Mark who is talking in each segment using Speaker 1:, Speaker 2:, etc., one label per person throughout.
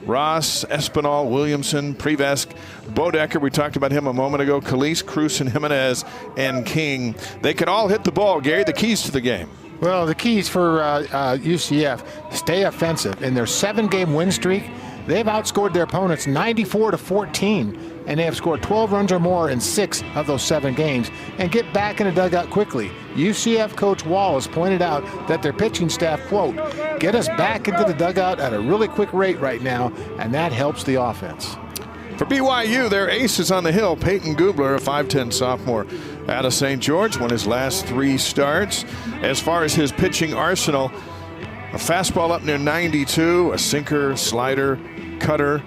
Speaker 1: Ross, Espinal, Williamson, Prevesk, Bodecker, we talked about him a moment ago, Calise, Cruz, and Jimenez, and King. They could all hit the ball, Gary. The keys to the game.
Speaker 2: Well, the keys for UCF, stay offensive. In their 7-game win streak, they've outscored their opponents 94-14. And they have scored 12 runs or more in 6 of those 7 games, and get back in the dugout quickly. UCF coach Wallace pointed out that their pitching staff, quote, get us back into the dugout at a really quick rate right now, and that helps the offense.
Speaker 1: For BYU, their ace is on the hill. Peyton Gubler, a 5'10 sophomore out of St. George, won his last 3 starts. As far as his pitching arsenal, a fastball up near 92, a sinker, slider, cutter,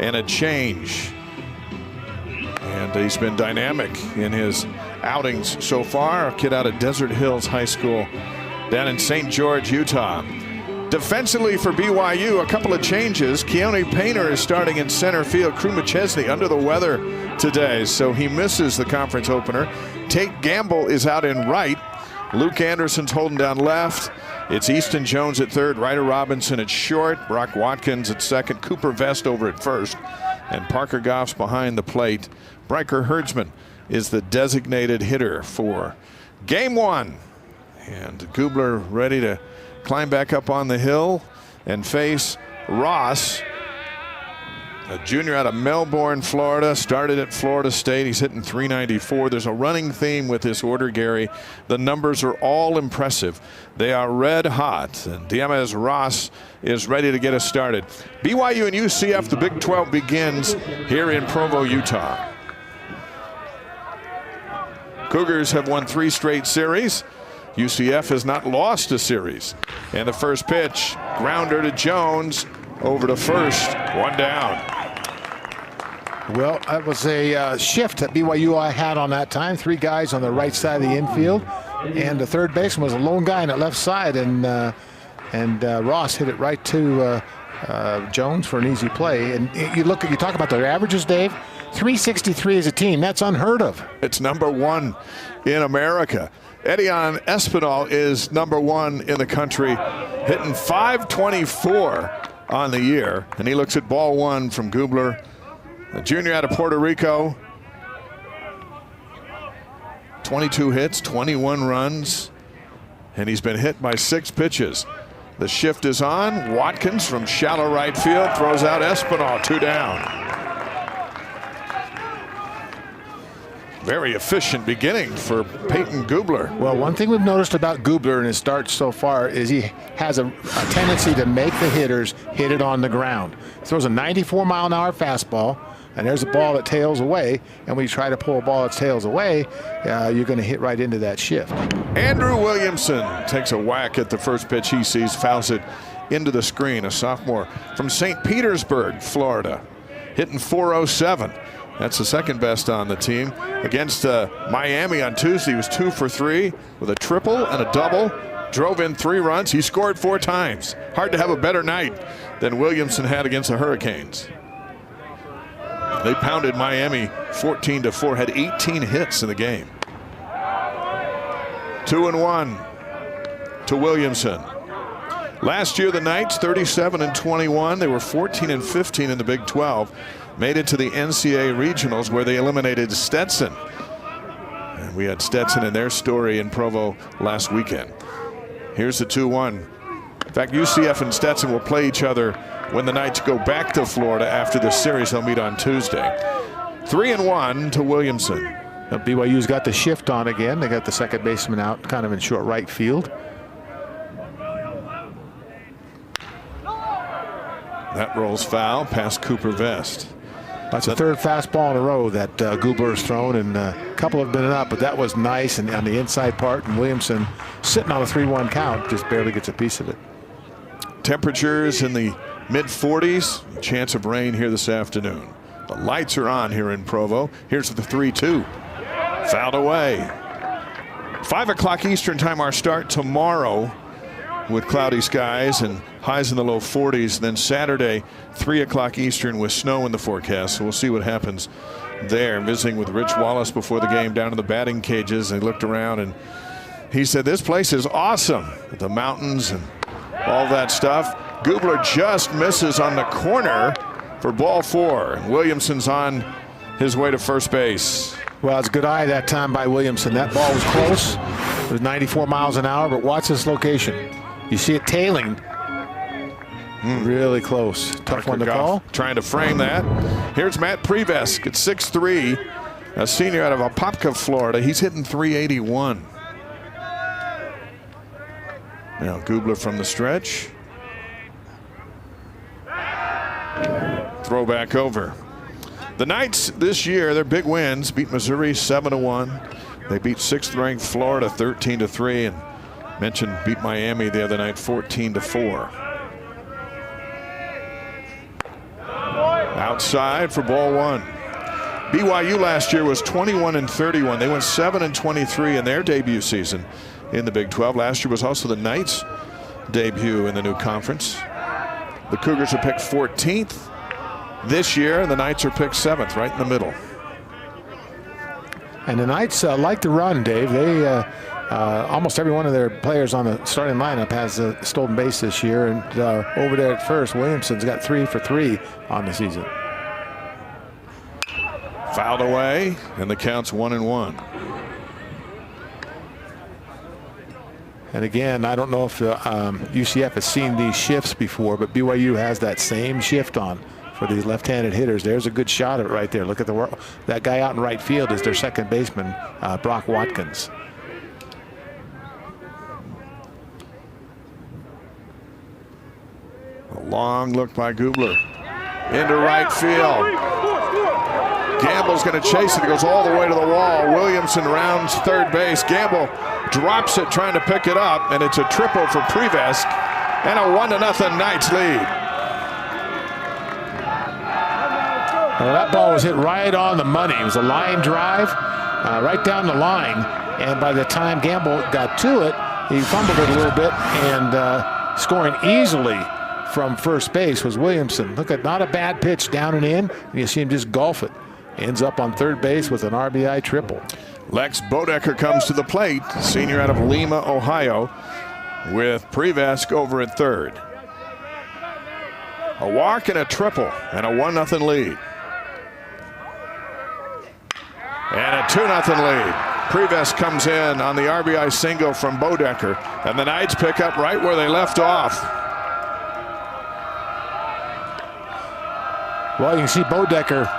Speaker 1: and a change. And he's been dynamic in his outings so far. A kid out of Desert Hills High School down in St. George, Utah. Defensively for BYU, a couple of changes. Keone Painter is starting in center field. Crew McChesney under the weather today, so he misses the conference opener. Tate Gamble is out in right. Luke Anderson's holding down left. It's Easton Jones at third, Ryder Robinson at short, Brock Watkins at second, Cooper Vest over at first, and Parker Goff's behind the plate. Bryker Herdsman is the designated hitter for game 1. And Gubler ready to climb back up on the hill and face Ross, a junior out of Melbourne, Florida, started at Florida State. He's hitting .394. There's a running theme with this order, Gary. The numbers are all impressive. They are red hot, and Diamez Ross is ready to get us started. BYU and UCF, the Big 12 begins here in Provo, Utah. Cougars have won 3 straight series. UCF has not lost a series. And the first pitch, grounder to Jones, over to first, 1 down.
Speaker 2: Well, that was a shift that BYU had on that time. 3 guys on the right side of the infield, and the third baseman was a lone guy on the left side, and Ross hit it right to Jones for an easy play. And you talk about their averages, Dave. 363 as a team. That's unheard of.
Speaker 1: It's number 1 in America. Edion Espinal is number 1 in the country, hitting .524 on the year. And he looks at ball 1 from Gubler, a junior out of Puerto Rico. 22 hits, 21 runs, and he's been hit by 6 pitches. The shift is on. Watkins from shallow right field throws out Espinal, 2 down. Very efficient beginning for Peyton Gubler.
Speaker 2: Well, one thing we've noticed about Gubler in his starts so far is he has a tendency to make the hitters hit it on the ground. Throws a 94-mile-an-hour fastball, and there's a ball that tails away. And when you try to pull a ball that tails away, you're going to hit right into that shift.
Speaker 1: Andrew Williamson takes a whack at the first pitch he sees, fouls it into the screen. A sophomore from St. Petersburg, Florida, hitting .407. That's the second best on the team. Against Miami on Tuesday, he was 2 for 3 with a triple and a double. Drove in 3 runs. He scored 4 times. Hard to have a better night than Williamson had against the Hurricanes. They pounded Miami 14-4, had 18 hits in the game. 2-1 to Williamson. Last year, the Knights 37-21. They were 14-15 in the Big 12. Made it to the NCAA regionals where they eliminated Stetson. And we had Stetson in their story in Provo last weekend. Here's the 2-1. In fact, UCF and Stetson will play each other when the Knights go back to Florida after this series. They'll meet on Tuesday. 3-1 to Williamson.
Speaker 2: Now, BYU's got the shift on again. They got the second baseman out kind of in short right field.
Speaker 1: That rolls foul past Cooper Vest.
Speaker 2: That's the third fastball in a row that Gubler has thrown, and a couple have been up, but that was nice and on the inside part, and Williamson sitting on a 3-1 count just barely gets a piece of it.
Speaker 1: Temperatures in the mid-40s, chance of rain here this afternoon. The lights are on here in Provo. Here's the 3-2. Fouled away. 5 o'clock Eastern time, our start tomorrow with cloudy skies and highs in the low 40s. Then Saturday, 3 o'clock Eastern with snow in the forecast. So we'll see what happens there. Visiting with Rich Wallace before the game down in the batting cages. And he looked around and he said, this place is awesome. The mountains and all that stuff. Gubler just misses on the corner for ball 4. Williamson's on his way to first base.
Speaker 2: Well, it's a good eye that time by Williamson. That ball was close. It was 94 miles an hour, but watch this location. You see it tailing. Really close. Tough one to call.
Speaker 1: Trying to frame that. Here's Matt Prevesk at 6'3", a senior out of Apopka, Florida. He's hitting .381. Now Gubler from the stretch. Throw back over. The Knights this year, their big wins, beat Missouri 7-1. They beat 6th-ranked Florida 13-3, and mentioned beat Miami the other night 14-4. Outside for ball 1. BYU last year was 21-31. They went 7-23 in their debut season in the Big 12. Last year was also the Knights' debut in the new conference. The Cougars are picked 14th this year, and the Knights are picked 7th, right in the middle.
Speaker 2: And the Knights like to run, Dave. They almost every one of their players on the starting lineup has a stolen base this year. And over there at first, Williamson's got 3 for 3 on the season.
Speaker 1: Fouled away, and the count's 1-1.
Speaker 2: And again, I don't know if UCF has seen these shifts before, but BYU has that same shift on for these left-handed hitters. There's a good shot at it right there. Look at that guy out in right field is their second baseman, Brock Watkins.
Speaker 1: A long look by Gubler into right field. Gamble's going to chase it. It goes all the way to the wall. Williamson rounds third base. Gamble drops it trying to pick it up, and it's a triple for Prevesk and a 1-0 Knights lead.
Speaker 2: Well, that ball was hit right on the money. It was a line drive right down the line, and by the time Gamble got to it, he fumbled it a little bit, and scoring easily from first base was Williamson. Look at, not a bad pitch down and in, and you see him just golf it. Ends up on third base with an RBI triple.
Speaker 1: Lex Bodecker comes to the plate, senior out of Lima, Ohio, with Prevesk over at third. A walk and a triple, and a 1-0 lead. And a 2-0 lead. Prevesk comes in on the RBI single from Bodecker, and the Knights pick up right where they left off.
Speaker 2: Well, you can see Bodecker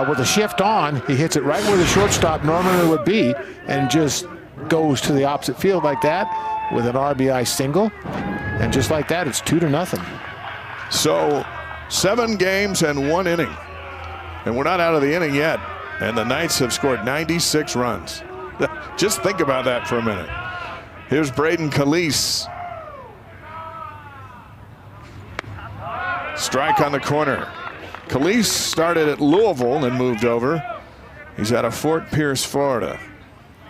Speaker 2: with a shift on. He hits it right where the shortstop normally would be and just goes to the opposite field like that with an RBI single. And just like that, it's 2-0.
Speaker 1: So 7 games and 1 inning. And we're not out of the inning yet. And the Knights have scored 96 runs. Just think about that for a minute. Here's Braden Calise. Strike on the corner. Calise started at Louisville and moved over. He's out of Fort Pierce, Florida.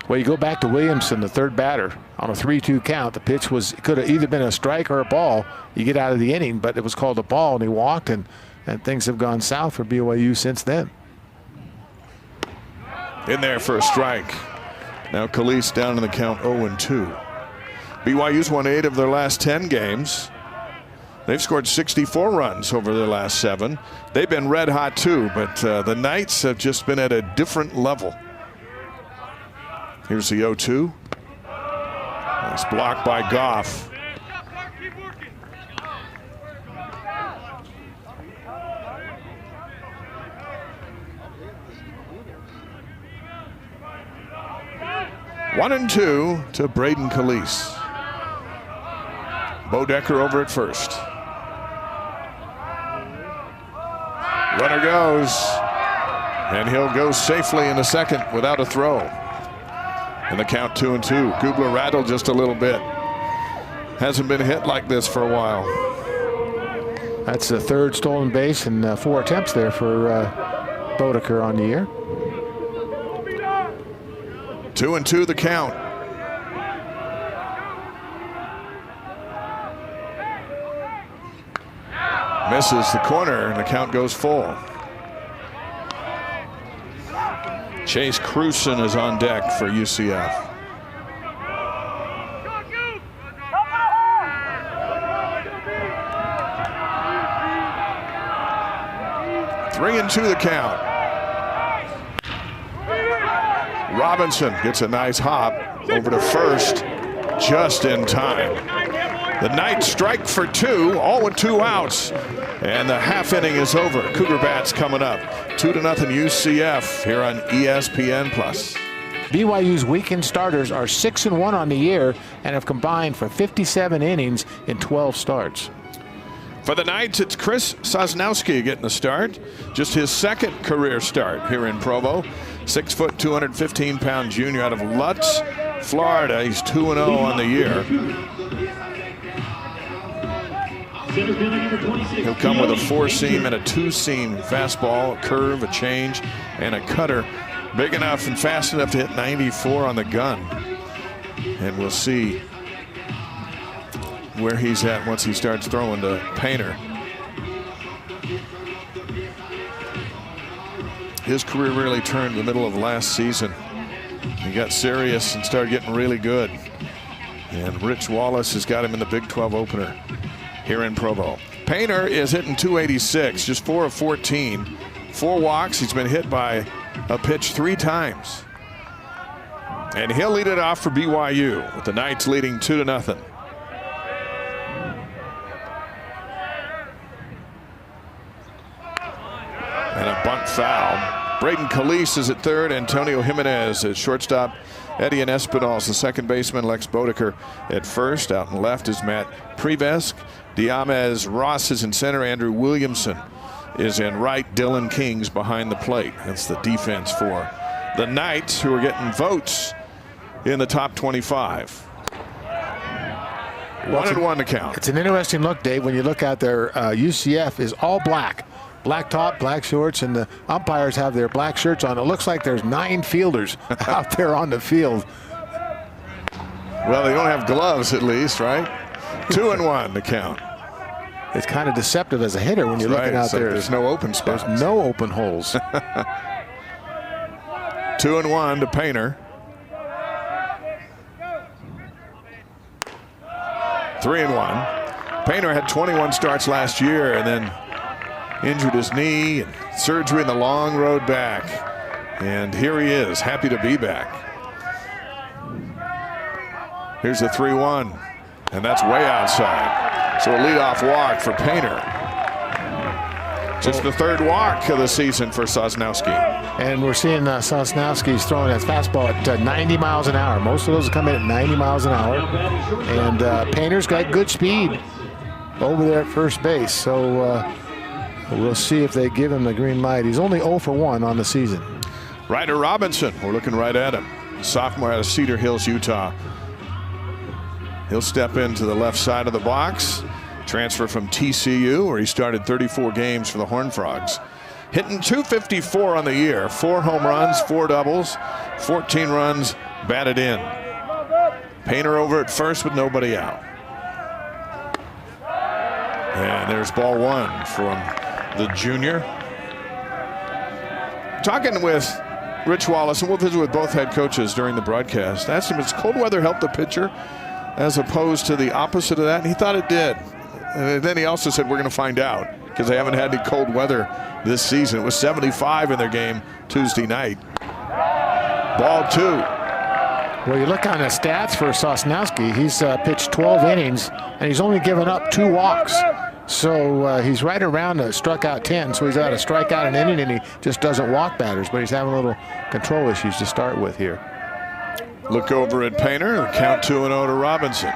Speaker 2: Well, you go back to Williamson, the third batter, on a 3-2 count. The pitch could have either been a strike or a ball. You get out of the inning, but it was called a ball, and he walked, and things have gone south for BYU since then.
Speaker 1: In there for a strike. Now Calise down in the count 0-2. BYU's won 8 of their last 10 games. They've scored 64 runs over their last 7. They've been red hot too, but the Knights have just been at a different level. Here's the 0-2. Nice block by Goff. One and 2 to Braden Calise. Bodecker over at first. Runner goes, and he'll go safely in the second without a throw. And the count 2-2. Gubler rattled just a little bit. Hasn't been hit like this for a while.
Speaker 2: That's the third stolen base and 4 attempts there for Bodecker on the year.
Speaker 1: 2-2 the count. Misses the corner, and the count goes full. Chase Cruson is on deck for UCF. 3-2 the count. Robinson gets a nice hop over to first just in time. The Knights strike for 2, all with 2 outs. And the half inning is over. Cougar bats coming up. 2-0 UCF here on ESPN+.
Speaker 2: BYU's weekend starters are 6-1 on the year and have combined for 57 innings in 12 starts.
Speaker 1: For the Knights, it's Chris Sosnowski getting the start. Just his second career start here in Provo. 6 foot, 215-pound junior out of Lutz, Florida. He's 2-0 on the year. He'll come with a 4-seam and a 2-seam fastball, a curve, a change, and a cutter. Big enough and fast enough to hit 94 on the gun. And we'll see where he's at once he starts throwing to Painter. His career really turned in the middle of last season. He got serious and started getting really good. And Rich Wallace has got him in the Big 12 opener here in Provo. Painter is hitting .286, just 4 of 14. 4 walks. He's been hit by a pitch 3 times. And he'll lead it off for BYU with the Knights leading 2-0. And a bunt foul. Braden Calise is at third. Antonio Jimenez at shortstop. Eddie and Espinal is the second baseman. Lex Bodeker at first. Out and left is Matt Prevesk. Diamez Ross is in center. Andrew Williamson is in right. Dylan King's behind the plate. That's the defense for the Knights, who are getting votes in the top 25. 1-1 to count.
Speaker 2: It's an interesting look, Dave, when you look out there. UCF is all black. Black top, black shorts, and the umpires have their black shirts on. It looks like there's 9 fielders out there on the field.
Speaker 1: Well, they don't have gloves at least, right? 2-1 to count.
Speaker 2: It's kind of deceptive as a hitter when you're looking out there.
Speaker 1: There's no open spots.
Speaker 2: There's no open holes.
Speaker 1: 2-1 to Painter. 3-1. Painter had 21 starts last year and then injured his knee and surgery in the long road back. And here he is, happy to be back. Here's the 3-1, and that's way outside. So a leadoff walk for Painter. Just the 3rd walk of the season for Sosnowski.
Speaker 2: And we're seeing Sosnowski's throwing that fastball at 90 miles an hour. Most of those come in at 90 miles an hour. And Painter's got good speed over there at first base. So we'll see if they give him the green light. He's only 0 for 1 on the season. Ryder
Speaker 1: Robinson, we're looking right at him. Sophomore out of Cedar Hills, Utah. He'll step into the left side of the box. Transfer from TCU, where he started 34 games for the Horned Frogs. Hitting .254 on the year. 4 home runs, 4 doubles, 14 runs batted in. Painter over at first with nobody out. And there's ball 1 from the junior. Talking with Rich Wallace, and we'll visit with both head coaches during the broadcast. Asked him, does cold weather help the pitcher as opposed to the opposite of that? And he thought it did. And then he also said, we're going to find out, because they haven't had any cold weather this season. It was 75 in their game Tuesday night. Ball 2.
Speaker 2: Well, you look on the stats for Sosnowski. He's pitched 12 innings, and he's only given up 2 walks. So he's right around struck out 10. So he's got to strike out an inning, and he just doesn't walk batters. But he's having a little control issues to start with here.
Speaker 1: Look over at Painter. Count 2-0 to Robinson.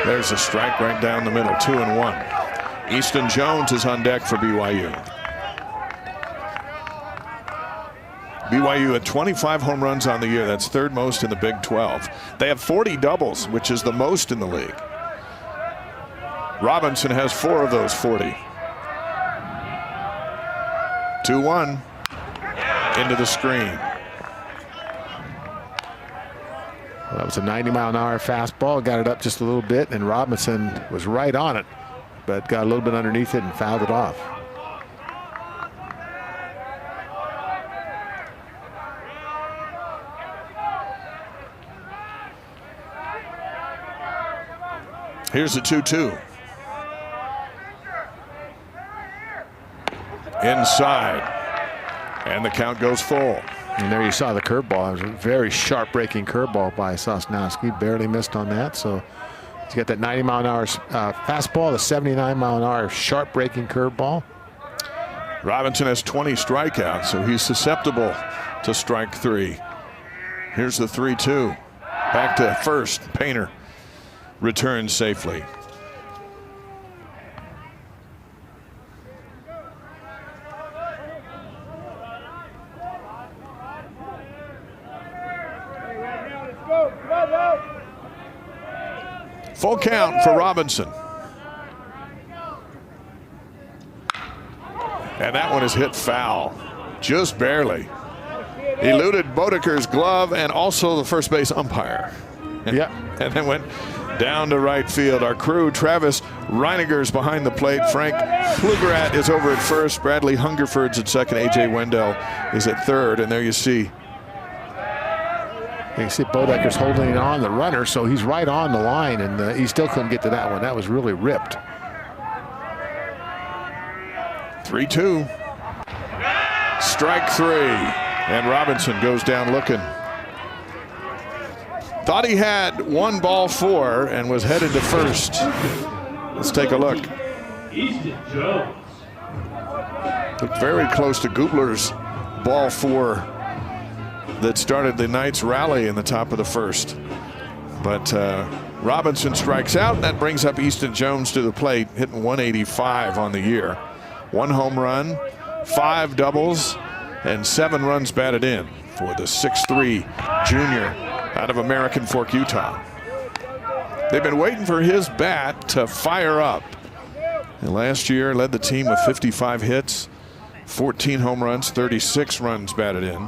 Speaker 1: There's a strike right down the middle. 2-1. Easton Jones is on deck for BYU. BYU had 25 home runs on the year. That's 3rd most in the Big 12. They have 40 doubles, which is the most in the league. Robinson has 4 of those 40. 2-1 into the screen.
Speaker 2: Well, that was a 90-mile-an-hour fastball. Got it up just a little bit, and Robinson was right on it, but got a little bit underneath it and fouled it off.
Speaker 1: Here's the 2-2. inside. And the count goes full.
Speaker 2: And there you saw the curveball. It was a very sharp breaking curveball by Sosnowski. Barely missed on that. So he's got that 90-mile-an-hour fastball, the 79-mile-an-hour sharp breaking curveball.
Speaker 1: Robinson has 20 strikeouts, so he's susceptible to strike 3. Here's the 3-2. Back to first. Painter returns safely. Full count for Robinson. And that one is hit foul, just barely. Eluded Bodeker's glove and also the first base umpire.
Speaker 2: Yeah.
Speaker 1: And then went down to right field. Our crew, Travis Reiniger's behind the plate. Frank Plugerat is over at first. Bradley Hungerford's at second. A.J. Wendell is at third. And there you see.
Speaker 2: You can see Bodeker's holding on the runner, so he's right on the line, and he still couldn't get to that one. That was really ripped.
Speaker 1: 3-2. Strike 3. And Robinson goes down looking. Thought he had 1 ball 4 and was headed to first. Let's take a look.
Speaker 3: Easton Jones.
Speaker 1: Looked very close to Gubler's ball 4 that started the Knights' rally in the top of the first. But Robinson strikes out, and that brings up Easton Jones to the plate, hitting 185 on the year. 1 home run, 5 doubles, and 7 runs batted in for the 6'3" junior out of American Fork, Utah. They've been waiting for his bat to fire up. And last year led the team with 55 hits, 14 home runs, 36 runs batted in.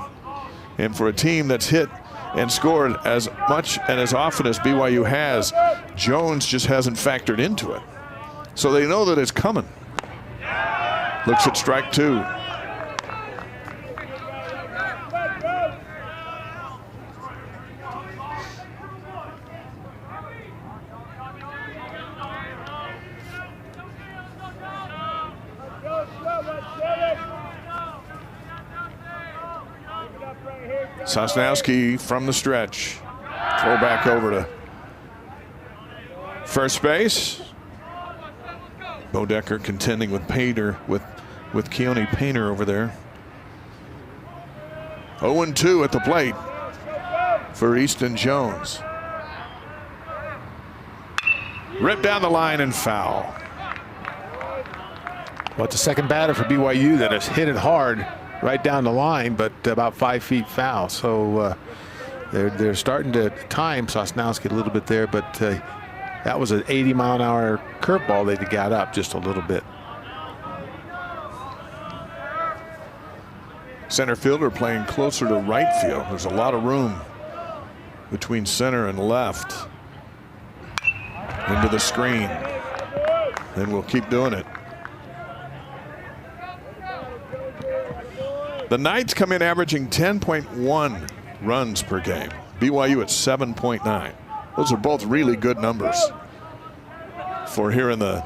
Speaker 1: And for a team that's hit and scored as much and as often as BYU has, Jones just hasn't factored into it. So they know that it's coming. Looks at strike 2. Sosnowski from the stretch. Throw back over to first base. Bodeker contending with Painter, with Keone Painter over there. 0-2 at the plate for Easton Jones. Ripped down the line and foul.
Speaker 2: Well, it's the second batter for BYU that has hit it hard right down the line, but about 5 feet foul. So they're starting to time Sosnowski a little bit there, but that was an 80-mile-an-hour curveball they got up just a little bit.
Speaker 1: Center fielder playing closer to right field. There's a lot of room between center and left. Into the screen. Then we'll keep doing it. The Knights come in averaging 10.1 runs per game. BYU at 7.9. Those are both really good numbers for here in the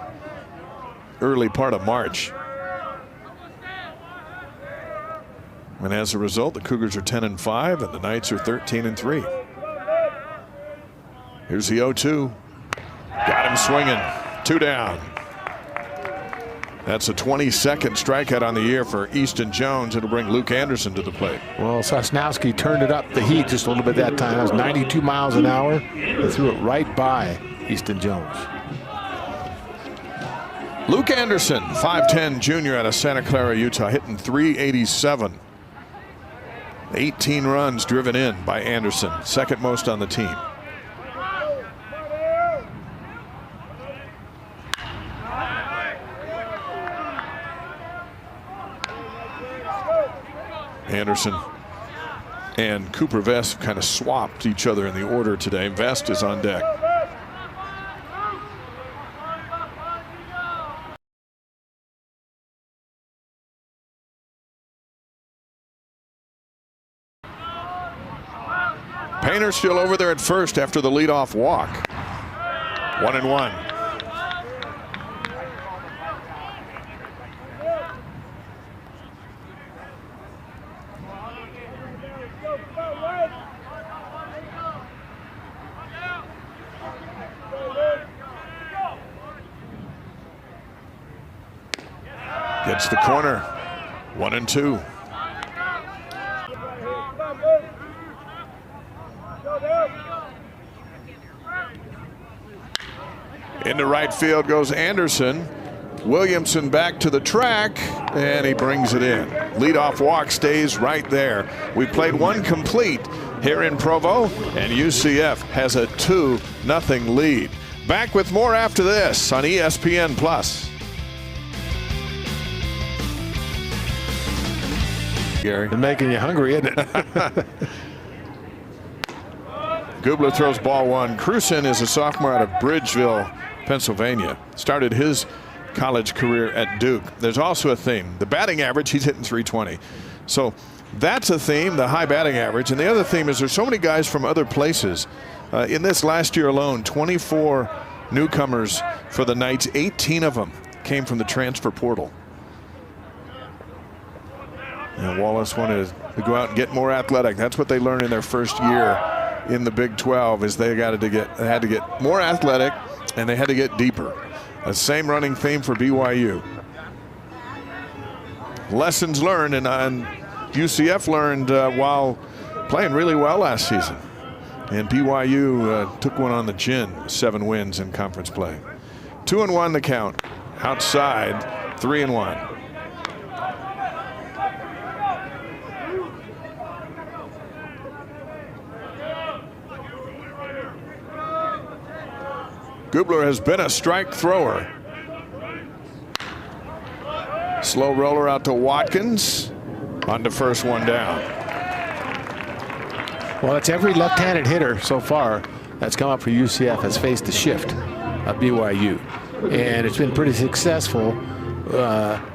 Speaker 1: early part of March. And as a result, the Cougars are 10-5 and the Knights are 13-3. Here's the 0-2. Got him swinging. 2 down. That's a 22nd strikeout on the year for Easton Jones. It'll bring Luke Anderson to the plate.
Speaker 2: Well, Sosnowski turned it up the heat just a little bit that time. That was 92 miles an hour. They threw it right by Easton Jones.
Speaker 1: Luke Anderson, 5'10" junior out of Santa Clara, Utah, hitting .387. 18 runs driven in by Anderson, second most on the team. Anderson and Cooper Vest kind of swapped each other in the order today. Vest is on deck. Painter still over there at first after the leadoff walk. 1-1. Gets the corner. 1-2. Into right field goes Anderson. Williamson back to the track, and he brings it in. Leadoff walk stays right there. We played one complete here in Provo, and UCF has a 2-0 lead. Back with more after this on ESPN+. Gary.
Speaker 2: It's making you hungry, isn't it?
Speaker 1: Gubler throws ball one. Cruson is a sophomore out of Bridgeville, Pennsylvania. Started his college career at Duke. There's also a theme. The batting average, he's hitting .320. So that's a theme, the high batting average. And the other theme is there's so many guys from other places. In this last year alone, 24 newcomers for the Knights. 18 of them came from the transfer portal. And Wallace wanted to go out and get more athletic. That's what they learned in their first year in the Big 12 is they had to get more athletic and they had to get deeper. The same running theme for BYU. Lessons learned, and UCF learned while playing really well last season. And BYU took one on the chin, 7 wins in conference play. 2-1 the count. Outside, 3-1. Gubler has been a strike thrower. Slow roller out to Watkins. On to first one down.
Speaker 2: Well, it's every left-handed hitter so far that's come up for UCF has faced the shift of BYU. And it's been pretty successful.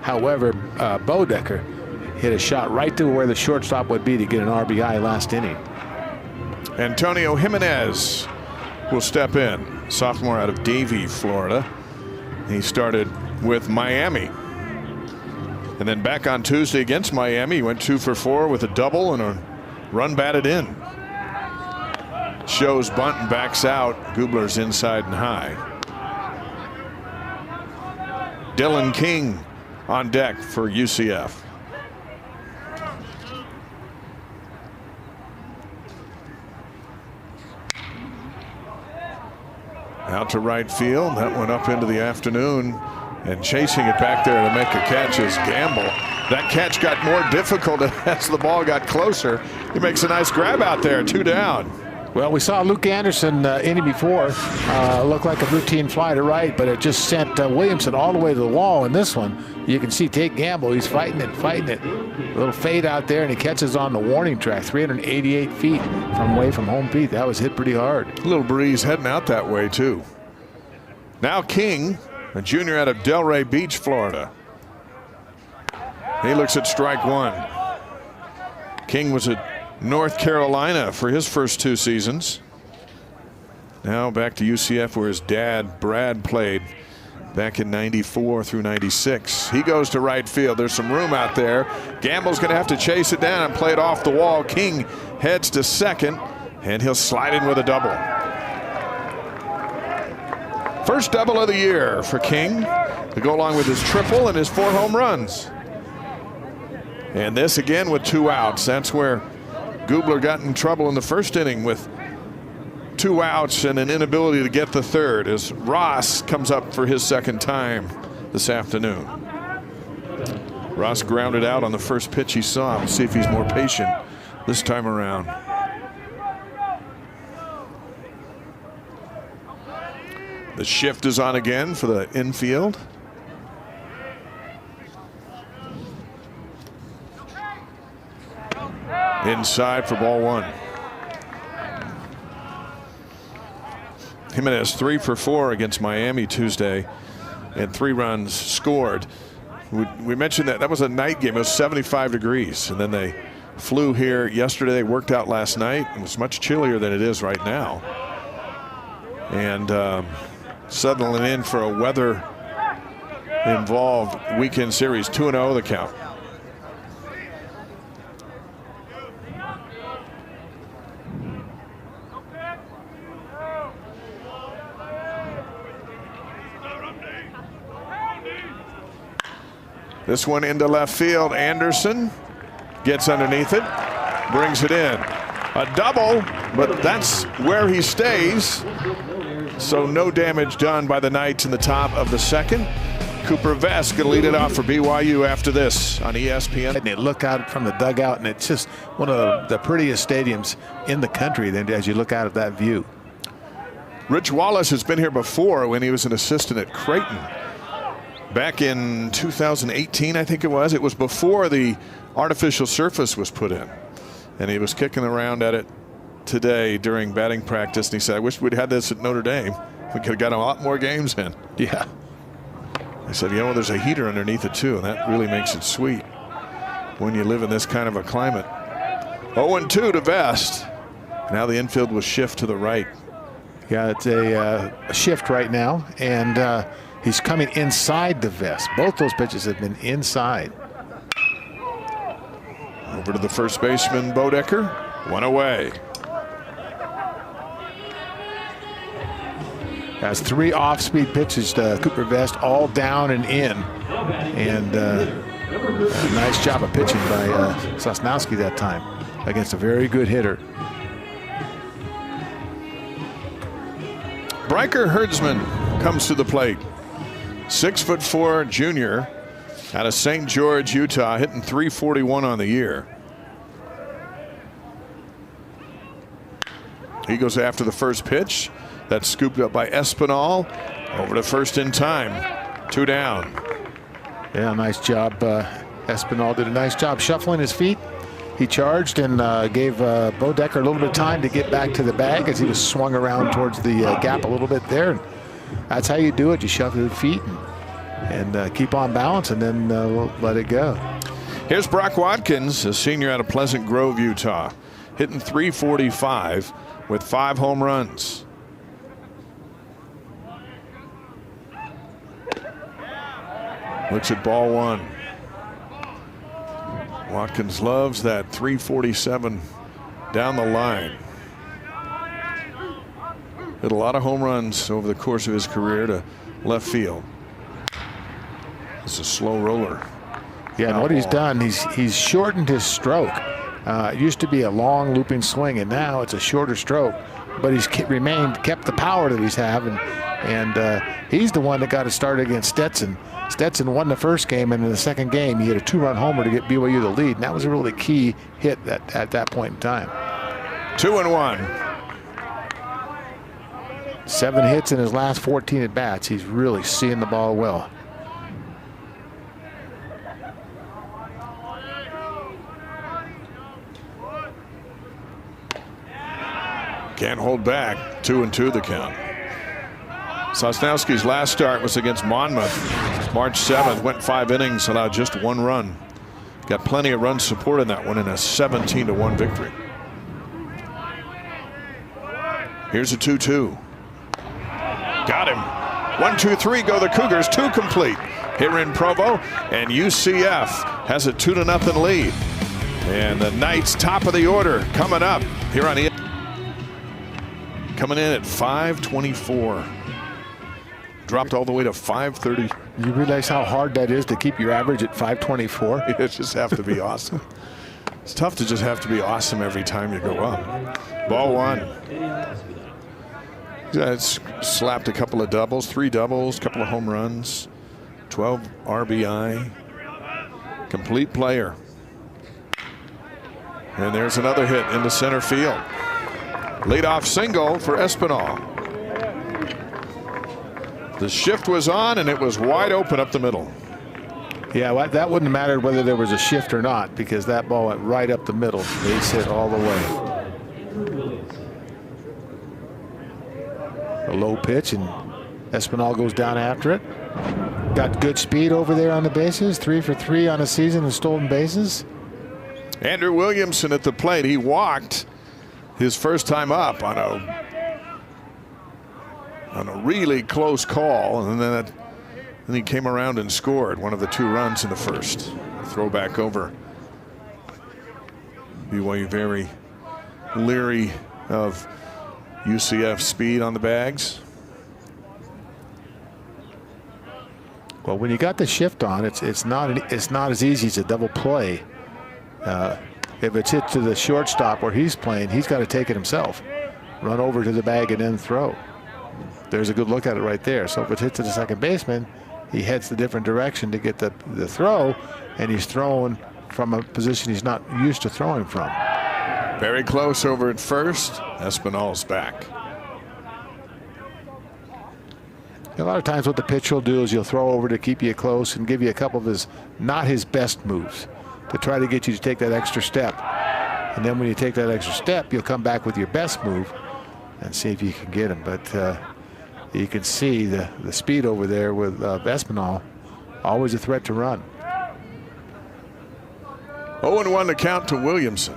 Speaker 2: However, Bodecker hit a shot right to where the shortstop would be to get an RBI last inning.
Speaker 1: Antonio Jimenez will step in. Sophomore out of Davie, Florida. He started with Miami. And then back on Tuesday against Miami, he went 2 for 4 with a double and a run batted in. Shows bunt and backs out. Gubler's inside and high. Dylan King on deck for UCF. Out to right field. That went up into the afternoon, and chasing it back there to make a catch is Gamble. That catch got more difficult as the ball got closer. He makes a nice grab out there. 2 down.
Speaker 2: Well, we saw Luke Anderson inning before look like a routine fly to right, but it just sent Williamson all the way to the wall. In this one, you can see Tate Gamble. He's fighting it. A little fade out there, and he catches on the warning track. 388 feet away from home plate. That was hit pretty hard.
Speaker 1: A little breeze heading out that way, too. Now King, a junior out of Delray Beach, Florida. He looks at strike one. King was at North Carolina for his first 2 seasons. Now back to UCF where his dad Brad played back in '94 through '96. He goes to right field. There's some room out there. Gamble's going to have to chase it down and play it off the wall. King heads to second, and he'll slide in with a double. First double of the year for King to go along with his triple and his 4 home runs. And this again with 2 outs. That's where Gubler got in trouble in the first inning with 2 outs and an inability to get the third as Ross comes up for his second time this afternoon. Ross grounded out on the first pitch he saw. We'll see if he's more patient this time around. The shift is on again for the infield. Inside for ball 1. Jimenez 3 for 4 against Miami Tuesday and 3 runs scored. We mentioned that was a night game. It was 75 degrees, and then they flew here yesterday. They worked out last night. It was much chillier than it is right now. And settling in for a weather involved weekend series. 2-0 the count. This one into left field. Anderson gets underneath it, brings it in. A double, but that's where he stays. So no damage done by the Knights in the top of the second. Cooper Vest going to lead it off for BYU after this on ESPN.
Speaker 2: And they look out from the dugout, and it's just one of the prettiest stadiums in the country then as you look out at that view.
Speaker 1: Rich Wallace has been here before when he was an assistant at Creighton. Back in 2018, I think it was. It was before the artificial surface was put in. And he was kicking around at it today during batting practice. And he said, I wish we'd had this at Notre Dame. We could have got a lot more games in.
Speaker 2: Yeah.
Speaker 1: I said, you know, there's a heater underneath it too, and that really makes it sweet when you live in this kind of a climate. 0-2 to Vest. Now the infield will shift to the right.
Speaker 2: Yeah, it's a shift right now, and he's coming inside the Vest. Both those pitches have been inside.
Speaker 1: Over to the first baseman, Bodecker. One away.
Speaker 2: Has 3 off-speed pitches to Cooper Vest, all down and in. And a nice job of pitching by Sosnowski that time against a very good hitter.
Speaker 1: Bryker Herdsman comes to the plate. 6'4" junior out of St. George, Utah, hitting .341 on the year. He goes after the first pitch. That's scooped up by Espinal. Over to first in time. 2 down.
Speaker 2: Yeah, nice job. Espinal did a nice job shuffling his feet. He charged and gave Bodecker a little bit of time to get back to the bag as he was swung around towards the gap a little bit there. And that's how you do it. You shuffle your feet and keep on balance, and then let it go.
Speaker 1: Here's Brock Watkins, a senior out of Pleasant Grove, Utah, hitting .345 with 5 home runs. Looks at ball 1. Watkins loves that .347 down the line. Hit a lot of home runs over the course of his career to left field. It's a slow roller.
Speaker 2: Yeah, and what he's done, he's shortened his stroke. It used to be a long looping swing, and now it's a shorter stroke. But he's kept the power that he's having, and he's the one that got it started against Stetson. Stetson won the first game, and in the second game, he hit a 2-run homer to get BYU the lead, and that was a really key hit at that point in time.
Speaker 1: 2-1.
Speaker 2: 7 hits in his last 14 at bats. He's really seeing the ball well.
Speaker 1: Can't hold back. 2-2 the count. Sosnowski's last start was against Monmouth, March 7th. Went 5 innings, allowed just 1 run. Got plenty of run support in that one in a 17-1 victory. Here's a 2-2. Got him. 1-2-3 go the Cougars. 2 complete here in Provo, and UCF has a 2-0 lead. And the Knights top of the order coming up here on coming in at 524. Dropped all the way to 530.
Speaker 2: You realize how hard that is to keep your average at 524?
Speaker 1: It just have to be awesome. It's tough to just have to be awesome every time you go up. Ball 1. It's slapped a couple of doubles, 3 doubles, couple of home runs, 12 RBI. Complete player. And there's another hit into center field. Leadoff single for Espinal. The shift was on, and it was wide open up the middle.
Speaker 2: Yeah, well, that wouldn't have mattered whether there was a shift or not, because that ball went right up the middle. Base hit all the way. A low pitch, and Espinal goes down after it. Got good speed over there on the bases. 3 for 3 on the season in stolen bases.
Speaker 1: Andrew Williamson at the plate. He walked his first time up on a really close call, and then he came around and scored one of the 2 runs in the first. Throw back over. BYU very leery of UCF speed on the bags.
Speaker 2: Well, when you got the shift on, it's not as easy as a double play. If it's hit to the shortstop where he's playing, he's got to take it himself, run over to the bag and then throw. There's a good look at it right there. So if it's hit to the second baseman, he heads the different direction to get the throw, and he's throwing from a position he's not used to throwing from.
Speaker 1: Very close over at first. Espinal's back.
Speaker 2: A lot of times what the pitcher will do is he'll throw over to keep you close and give you a couple of not his best moves to try to get you to take that extra step. And then when you take that extra step, you'll come back with your best move and see if you can get him. But you can see the speed over there with Espinal, always a threat to run.
Speaker 1: 0-1 to count to Williamson.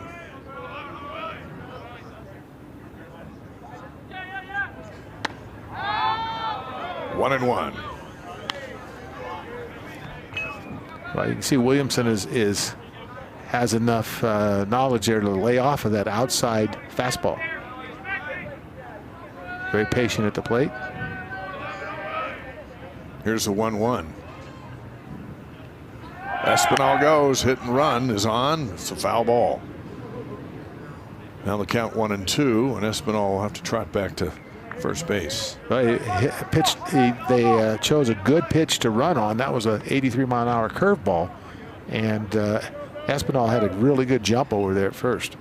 Speaker 1: One and one.
Speaker 2: Well, you can see Williamson has enough knowledge there to lay off of that outside fastball. Very patient at the plate.
Speaker 1: Here's a 1-1. Espinal goes, hit and run is on. It's a foul ball. Now the count 1-2, and Espinal will have to trot back to first base.
Speaker 2: Well, they chose a good pitch to run on. That was an 83-mile-an-hour curveball, and Espinal had a really good jump over there at first.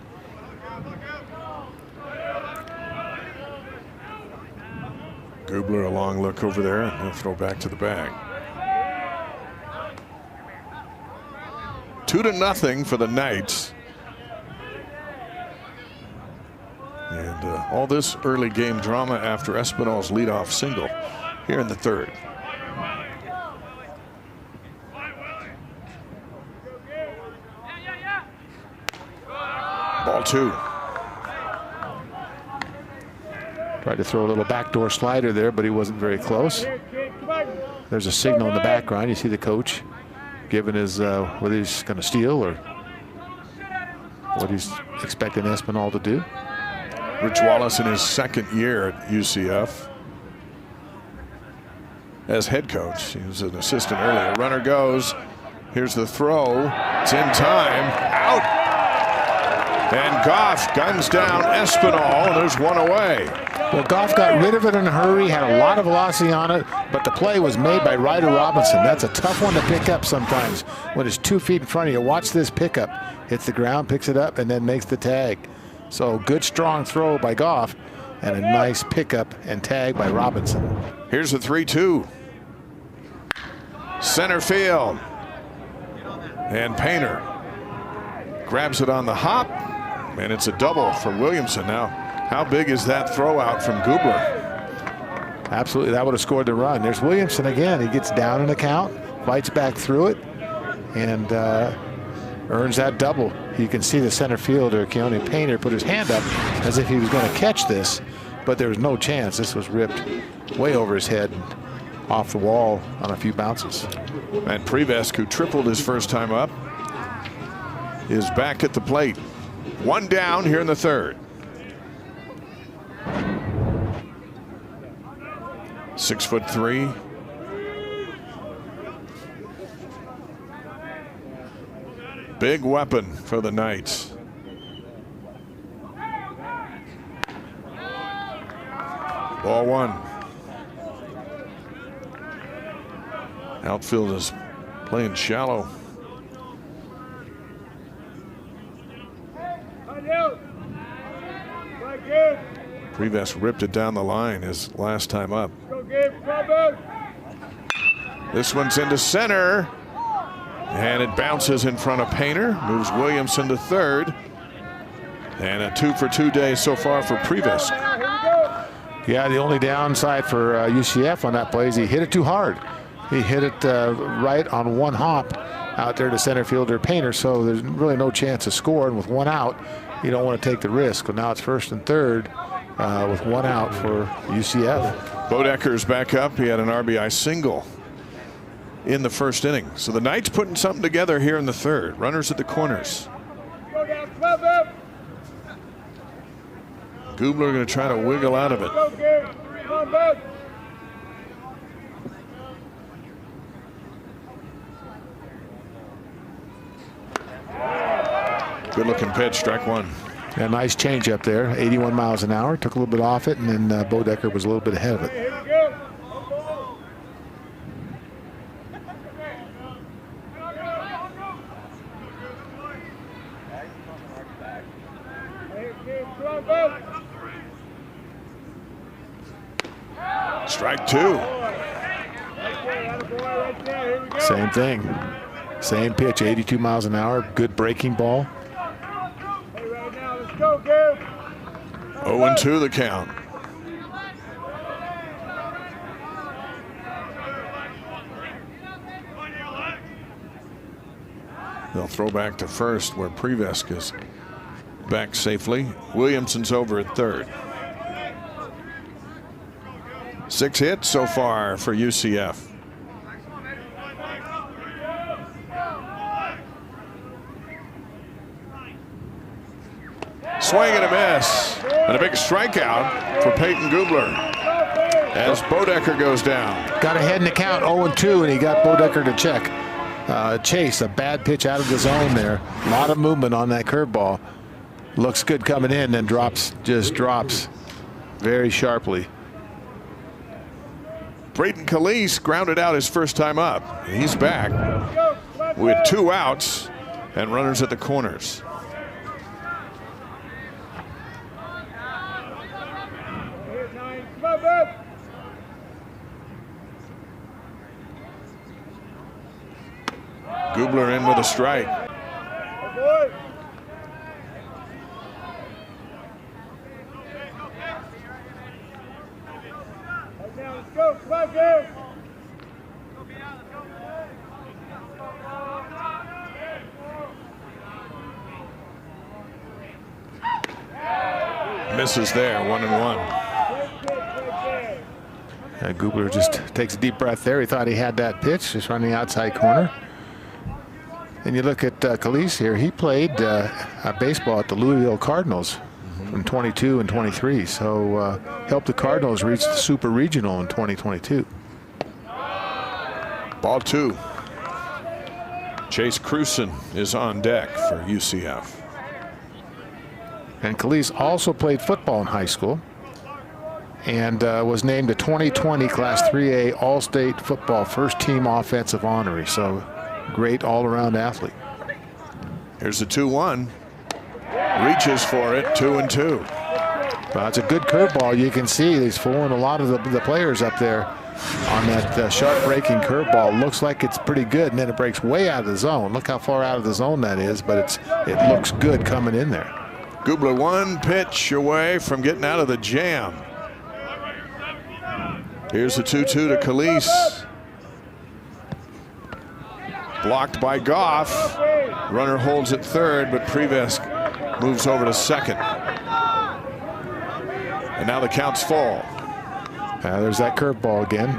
Speaker 1: Gubler, a long look over there, and he'll throw back to the bag. 2-0 for the Knights. And all this early game drama after Espinal's leadoff single here in the third. Ball 2.
Speaker 2: Tried to throw a little backdoor slider there, but he wasn't very close. There's a signal in the background. You see the coach giving his whether he's going to steal or what he's expecting Espinal to do.
Speaker 1: Rich Wallace in his second year at UCF as head coach. He was an assistant earlier. Runner goes. Here's the throw. It's in time. Out. And Goff guns down Espinal, and there's one away.
Speaker 2: Well, Goff got rid of it in a hurry, had a lot of velocity on it, but the play was made by Ryder Robinson. That's a tough one to pick up sometimes when it's 2 feet in front of you. Watch this pickup. Hits the ground, picks it up, and then makes the tag. So good, strong throw by Goff, and a nice pickup and tag by Robinson.
Speaker 1: Here's the 3-2. Center field. And Painter grabs it on the hop, and it's a double for Williamson. Now, how big is that throw out from Gubler?
Speaker 2: Absolutely, that would have scored the run. There's Williamson again. He gets down in the count, fights back through it, and earns that double. You can see the center fielder, Keone Painter, put his hand up as if he was going to catch this, but there was no chance. This was ripped way over his head and off the wall on a few bounces.
Speaker 1: And Prevesk, who tripled his first time up, is back at the plate. One down here in the third. 6'3". Big weapon for the Knights. Ball 1. Outfield is playing shallow. Prevesk ripped it down the line his last time up. This one's into center. And it bounces in front of Painter, moves Williamson to third. And a 2-for-2 day so far for Prevesk.
Speaker 2: Yeah, the only downside for UCF on that play is he hit it too hard. He hit it right on one hop out there to center fielder Painter, so there's really no chance of scoring. With one out, you don't want to take the risk. But now it's first and third with one out for UCF.
Speaker 1: Bodecker's back up. He had an RBI single in the first inning. So the Knights putting something together here in the third. Runners at the corners. Gubler going to try to wiggle out of it. Good looking pitch, strike one.
Speaker 2: A nice change up there, 81 miles an hour. Took a little bit off it, and then Bodecker was a little bit ahead of it.
Speaker 1: Strike two.
Speaker 2: Same thing. Same pitch, 82 miles an hour. Good breaking ball.
Speaker 1: 0-2 the count. They'll throw back to first where Prevesk is back safely. Williamson's over at third. 6 hits so far for UCF. Swing and a miss. And a big strikeout for Peyton Gubler as Bodecker goes down.
Speaker 2: Got ahead in the count, 0-2, and he got Bodecker to check. Chase, a bad pitch out of the zone there. A lot of movement on that curveball. Looks good coming in, then just drops very sharply.
Speaker 1: Brayton Calise grounded out his first time up. He's back with 2 outs and runners at the corners. Gubler in with a strike. Misses there, 1-1.
Speaker 2: Gubler just takes a deep breath there. He thought he had that pitch, just running outside corner. And you look at Calise here. He played baseball at the Louisville Cardinals from 22 and 23. So helped the Cardinals reach the Super Regional in 2022.
Speaker 1: Ball 2. Chase Cruson is on deck for UCF.
Speaker 2: And Calise also played football in high school and was named the 2020 Class 3A All-State Football First Team Offensive Honoree. So great all-around athlete.
Speaker 1: Here's the 2-1. Reaches for it, 2-2.
Speaker 2: Well, it's a good curveball. You can see he's fooling a lot of the players up there on that sharp breaking curveball. Looks like it's pretty good, and then it breaks way out of the zone. Look how far out of the zone that is, but it looks good coming in there.
Speaker 1: Gubler 1 pitch away from getting out of the jam. Here's the 2-2 to Calise. Blocked by Goff. Runner holds at third, but Prevesk moves over to second. And now the count's full.
Speaker 2: There's that curveball again.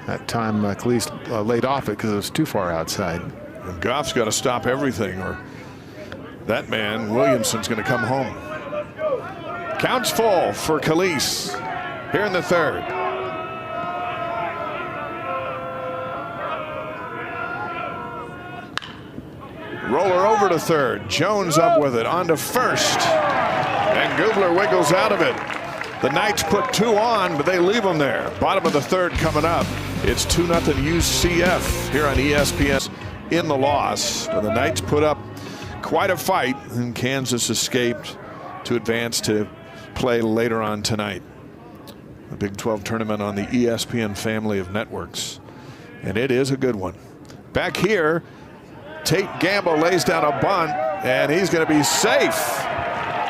Speaker 2: That time Calise laid off it because it was too far outside.
Speaker 1: And Goff's got to stop everything, or that man, Williamson's going to come home. Count's full for Calise here in the third. Roller over to third. Jones up with it on to first. And Gubler wiggles out of it. The Knights put 2 on, but they leave them there. Bottom of the third coming up. It's 2-0 UCF here on ESPN in the loss. But the Knights put up quite a fight, and Kansas escaped to advance to play later on tonight. The Big 12 tournament on the ESPN family of networks. And it is a good one. Back here, Tate Gamble lays down a bunt, and he's going to be safe.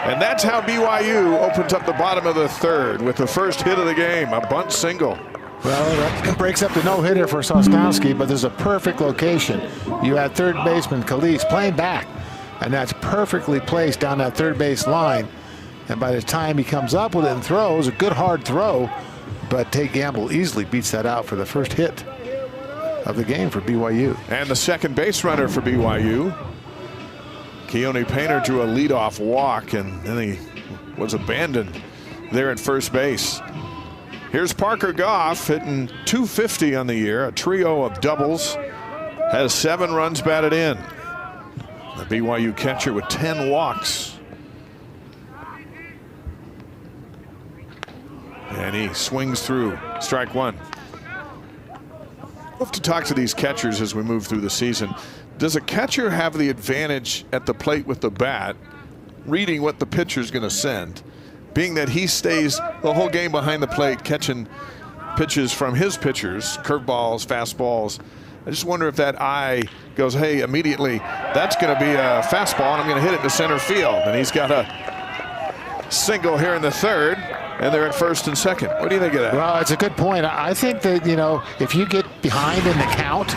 Speaker 1: And that's how BYU opens up the bottom of the third with the first hit of the game, a bunt single.
Speaker 2: Well, that breaks up the no-hitter for Sosnowski, but there's a perfect location. You had third baseman Calise playing back, and that's perfectly placed down that third base line. And by the time he comes up with it and throws, a good hard throw, but Tate Gamble easily beats that out for the first hit of the game for BYU.
Speaker 1: And the second base runner for BYU. Keone Painter drew a leadoff walk, and then he was abandoned there at first base. Here's Parker Goff hitting .250 on the year, a trio of doubles, has 7 runs batted in. The BYU catcher with 10 walks. And he swings through. Strike one. We'll have to talk to these catchers as we move through the season. Does a catcher have the advantage at the plate with the bat, reading what the pitcher's going to send, being that he stays the whole game behind the plate, catching pitches from his pitchers, curveballs, fastballs? I just wonder if that eye goes, hey, immediately, that's going to be a fastball, and I'm going to hit it to center field. And he's got a single here in the third, and they're at first and second. What do you think of that?
Speaker 2: Well, it's a good point. I think that, you know, if you get behind in the count,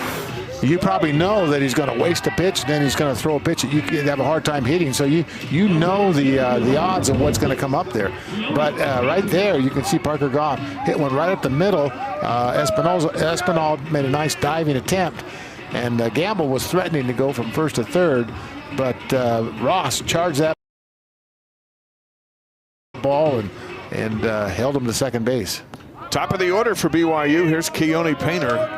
Speaker 2: you probably know that he's going to waste a pitch, then he's going to throw a pitch that you have a hard time hitting. So you know the odds of what's going to come up there. But right there, you can see Parker Goff hit one right up the middle. Espinal made a nice diving attempt, and Gamble was threatening to go from first to third, but Ross charged that ball and held him to second base.
Speaker 1: Top of the order for BYU. Here's Keone Painter.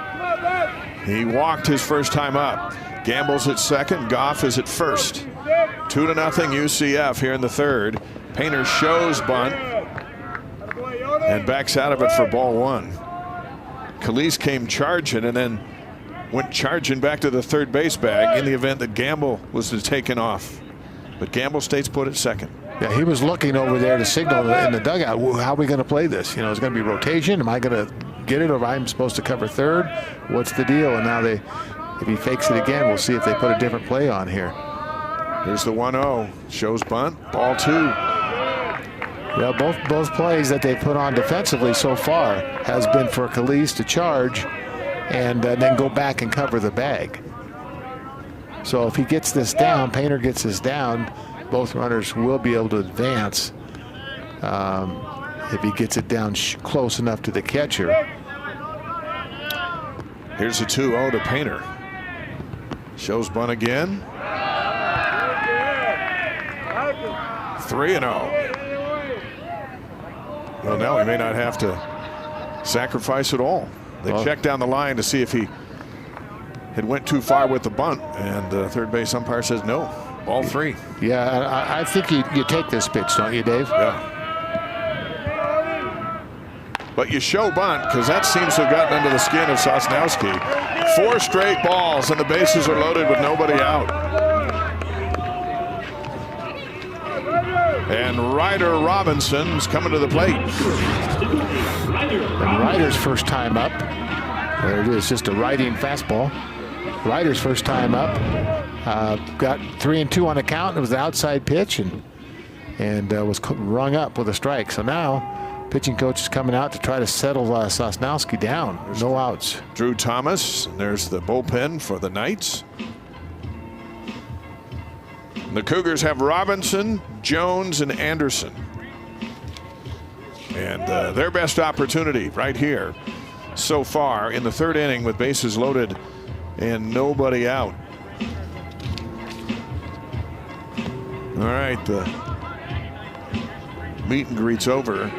Speaker 1: He walked his first time up. Gamble's at second. Goff is at first. 2-0 UCF here in the third. Painter shows bunt and backs out of it for ball one. Calise came charging and then went charging back to the third base bag in the event that Gamble was taken off. But Gamble stays put at second.
Speaker 2: Yeah, he was looking over there to signal in the dugout, how are we going to play this? You know, it's going to be rotation. Am I going to get it, or am I supposed to cover third? What's the deal? And now if he fakes it again, we'll see if they put a different play on here.
Speaker 1: Here's the 1-0. Shows bunt. Ball two.
Speaker 2: Yeah, both plays that they put on defensively so far has been for Calise to charge and then go back and cover the bag. So if he gets this down, Painter gets this down, both runners will be able to advance if he gets it down close enough to the catcher.
Speaker 1: Here's a 2-0 to Painter. Shows bunt again. 3-0. Well, now he may not have to sacrifice at all. They checked down the line to see if he had went too far with the bunt, and the third base umpire says no. Ball three.
Speaker 2: Yeah, I think you take this pitch, don't you, Dave?
Speaker 1: Yeah. But you show bunt because that seems to have gotten under the skin of Sosnowski. 4 straight balls and the bases are loaded with nobody out. And Ryder Robinson's coming to the plate.
Speaker 2: And Ryder's first time up. There it is, just a righting fastball. Ryder's first time up. Got 3-2 on the count. It was the outside pitch and was rung up with a strike. So now pitching coach is coming out to try to settle Sosnowski down. No outs.
Speaker 1: Drew Thomas. And there's the bullpen for the Knights. The Cougars have Robinson, Jones, and Anderson. And their best opportunity right here so far in the third inning with bases loaded and nobody out. All right, the meet and greet's over.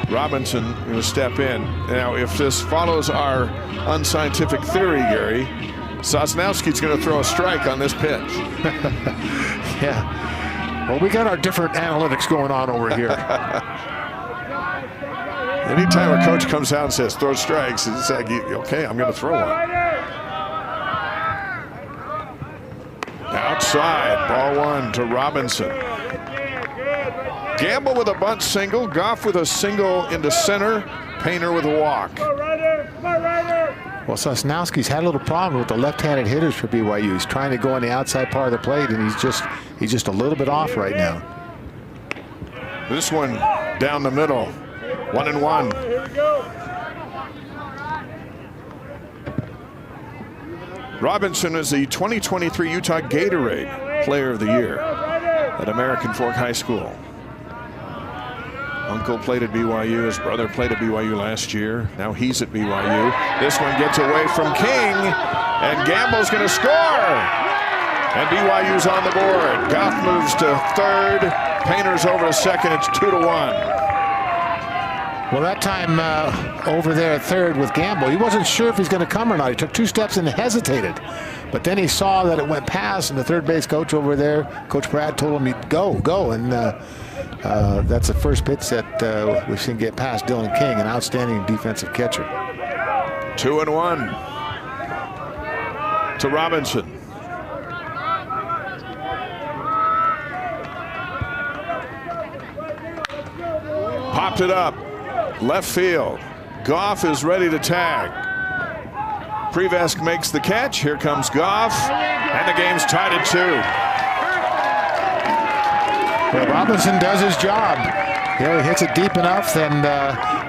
Speaker 1: Robinson going to step in. Now, if this follows our unscientific theory, Gary, Sosnowski's going to throw a strike on this pitch.
Speaker 2: Yeah. Well, we got our different analytics going on over here.
Speaker 1: Anytime a coach comes out and says throw strikes, it's like, okay, I'm going to throw one. Outside, ball one to Robinson. Gamble with a bunt single, Goff with a single into center, Painter with a walk.
Speaker 2: Well, Sosnowski's had a little problem with the left-handed hitters for BYU. He's trying to go on the outside part of the plate, and he's just a little bit off right now.
Speaker 1: This one down the middle, 1-1. Robinson is the 2023 Utah Gatorade Player of the Year at American Fork High School. Uncle played at BYU. His brother played at BYU last year. Now he's at BYU. This one gets away from King, and Gamble's going to score. And BYU's on the board. Goff moves to third. Painter's over to second. It's 2-1.
Speaker 2: Well, that time over there at third with Gamble, he wasn't sure if he's going to come or not. He took 2 steps and hesitated. But then he saw that it went past, and the third base coach over there, Coach Pratt, told him he'd go. And that's the first pitch that we've seen get past Dylan King, an outstanding defensive catcher.
Speaker 1: 2-1 to Robinson. Popped it up. Left field. Goff is ready to tag. Prevesk makes the catch. Here comes Goff. And the game's tied at 2.
Speaker 2: Well, Robinson does his job. He hits it deep enough, and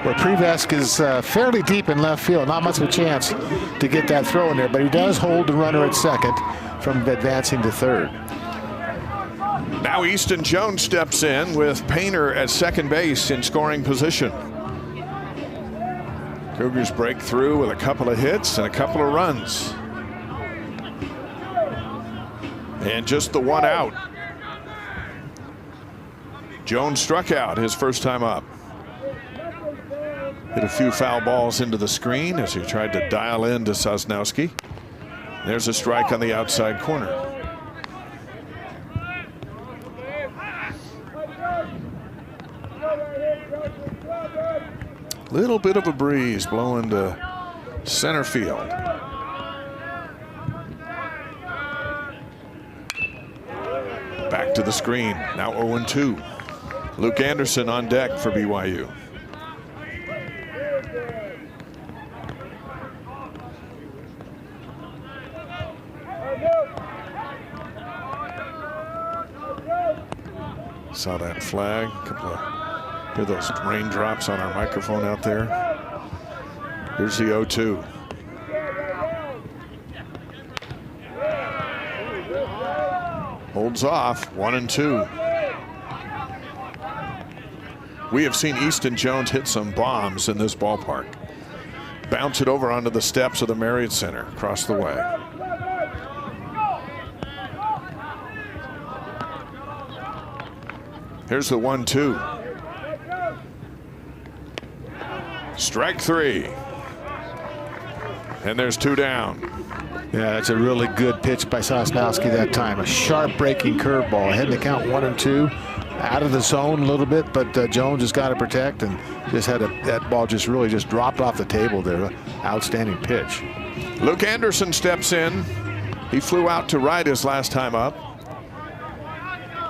Speaker 2: where Prevesk is fairly deep in left field. Not much of a chance to get that throw in there, but he does hold the runner at second from advancing to third.
Speaker 1: Now Easton Jones steps in with Painter at second base in scoring position. Cougars break through with a couple of hits and a couple of runs. And just the 1 out. Jones struck out his first time up. Hit a few foul balls into the screen as he tried to dial in to Sosnowski. There's a strike on the outside corner. Little bit of a breeze blowing to center field. Back to the screen. Now 0-2. Luke Anderson on deck for BYU. Saw that flag. Hear those raindrops on our microphone out there. Here's the 0-2. Holds off. 1-2. We have seen Easton Jones hit some bombs in this ballpark. Bounce it over onto the steps of the Marriott Center across the way. Here's the 1-2. Strike 3. And there's 2 down.
Speaker 2: Yeah, that's a really good pitch by Sosnowski that time. A sharp breaking curveball. Ahead in the count 1-2. Out of the zone a little bit, but Jones has got to protect, and just had that ball just really just dropped off the table there. Outstanding pitch.
Speaker 1: Luke Anderson steps in. He flew out to right his last time up.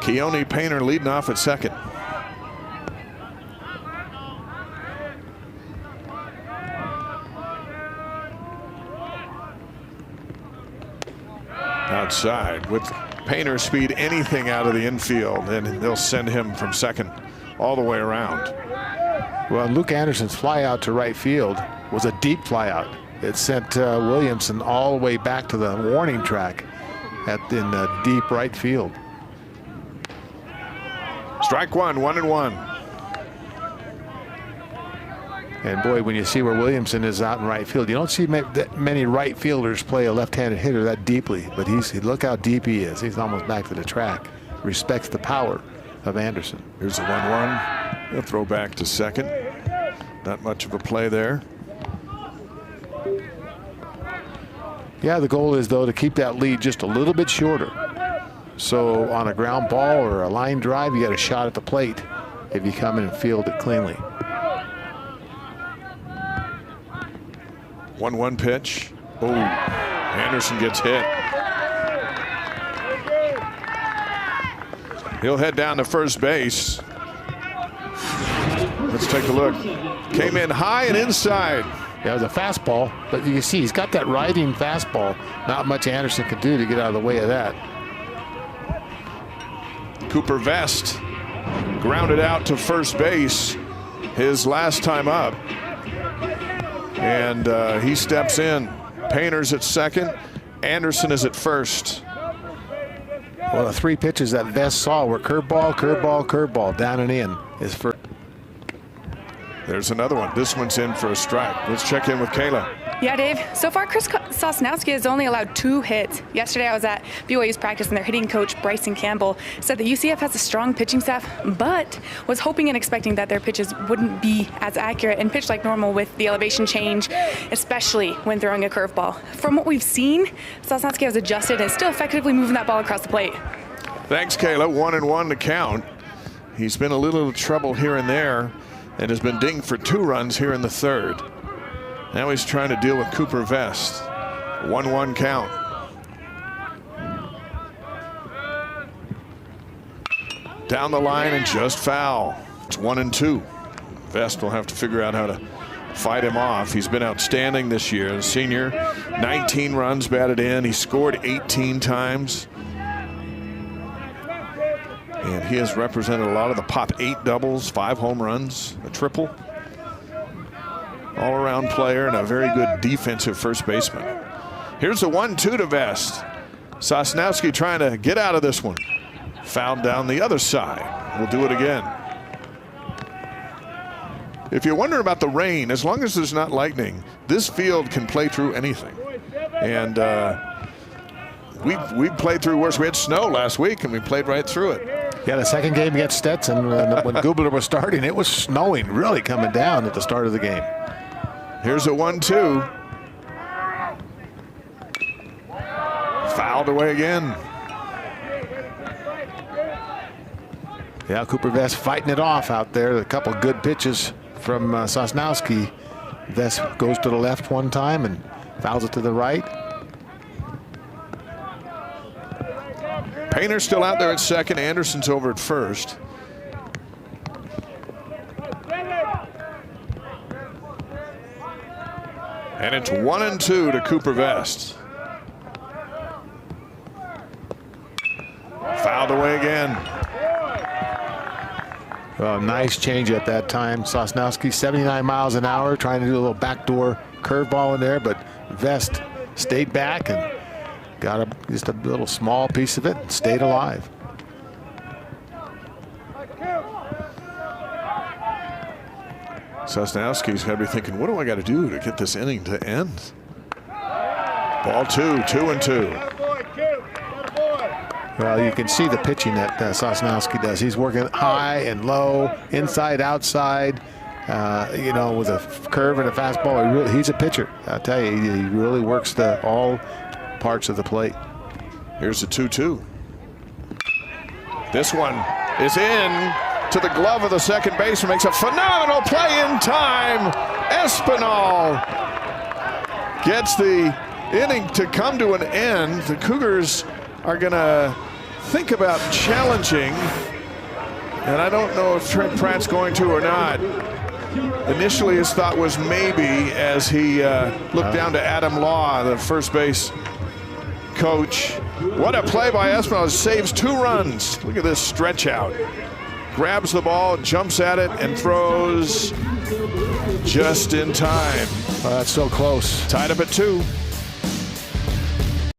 Speaker 1: Keone Painter leading off at second. Outside with Painter's speed, anything out of the infield, and they'll send him from second all the way around.
Speaker 2: Well, Luke Anderson's fly out to right field was a deep fly out. It sent Williamson all the way back to the warning track in deep right field.
Speaker 1: Strike 1, 1-1.
Speaker 2: And boy, when you see where Williamson is out in right field, you don't see many right fielders play a left-handed hitter that deeply. But look how deep he is. He's almost back to the track. Respects the power of Anderson.
Speaker 1: Here's the 1-1. He'll throw back to second. Not much of a play there.
Speaker 2: Yeah, the goal is, though, to keep that lead just a little bit shorter. So on a ground ball or a line drive, you got a shot at the plate if you come in and field it cleanly.
Speaker 1: 1-1 pitch. Oh, Anderson gets hit. He'll head down to first base. Let's take a look. Came in high and inside.
Speaker 2: Yeah, it was a fastball, but you can see he's got that riding fastball. Not much Anderson could do to get out of the way of that.
Speaker 1: Cooper Vest grounded out to first base his last time up. And he steps in. Painter's at second. Anderson is at first.
Speaker 2: Well, the 3 pitches that Vest saw were curveball, curveball, curveball, down and in his first.
Speaker 1: There's another one. This one's in for a strike. Let's check in with Kayla.
Speaker 4: Yeah, Dave. So far, Chris Sosnowski has only allowed 2 hits. Yesterday, I was at BYU's practice, and their hitting coach, Bryson Campbell, said that UCF has a strong pitching staff, but was hoping and expecting that their pitches wouldn't be as accurate and pitch like normal with the elevation change, especially when throwing a curveball. From what we've seen, Sosnowski has adjusted and is still effectively moving that ball across the plate.
Speaker 1: Thanks, Kayla. 1-1 to count. He's been a little trouble here and there and has been dinged for 2 runs here in the 3rd. Now he's trying to deal with Cooper Vest. 1-1 count. Down the line and just foul. It's 1-2. Vest will have to figure out how to fight him off. He's been outstanding this year. The senior, 19 runs batted in. He scored 18 times. And he has represented a lot of the pop 8 doubles, 5 home runs, a triple. All-around player and a very good defensive first baseman. Here's the 1-2 to Vest. Sosnowski trying to get out of this one. Fouled down the other side. We'll do it again. If you wonder about the rain, as long as there's not lightning, this field can play through anything. And we played through worse. We had snow last week, and we played right through it.
Speaker 2: Yeah, the second game against Stetson, when Gubler was starting, it was snowing, really coming down at the start of the game.
Speaker 1: Here's a 1-2. Fouled away again.
Speaker 2: Yeah, Cooper Vest fighting it off out there. A couple good pitches from Sosnowski. Vest goes to the left one time and fouls it to the right.
Speaker 1: Painter's still out there at second. Anderson's over at first. And it's 1-2 to Cooper Vest. Fouled away again.
Speaker 2: Well, nice change at that time. Sosnowski, 79 miles an hour, trying to do a little backdoor curveball in there, but Vest stayed back and got just a little small piece of it and stayed alive.
Speaker 1: Sosnowski's got to be thinking, what do I got to do to get this inning to end? Ball 2, 2-2.
Speaker 2: Well, you can see the pitching that Sosnowski does. He's working high and low, inside, outside, you know, with a curve and a fastball. He's a pitcher. I'll tell you, he really works all parts of the plate.
Speaker 1: Here's the 2-2. This one is in to the glove of the second baseman. Makes a phenomenal play in time. Espinal gets the inning to come to an end. The Cougars are going to think about challenging, and I don't know if Trent Pratt's going to or not. Initially, his thought was maybe, as he looked down to Adam Law, the first base coach. What a play by Espinal. Saves 2 runs. Look at this stretch out. Grabs the ball, jumps at it, and throws just in time.
Speaker 2: That's so close.
Speaker 1: Tied up at 2.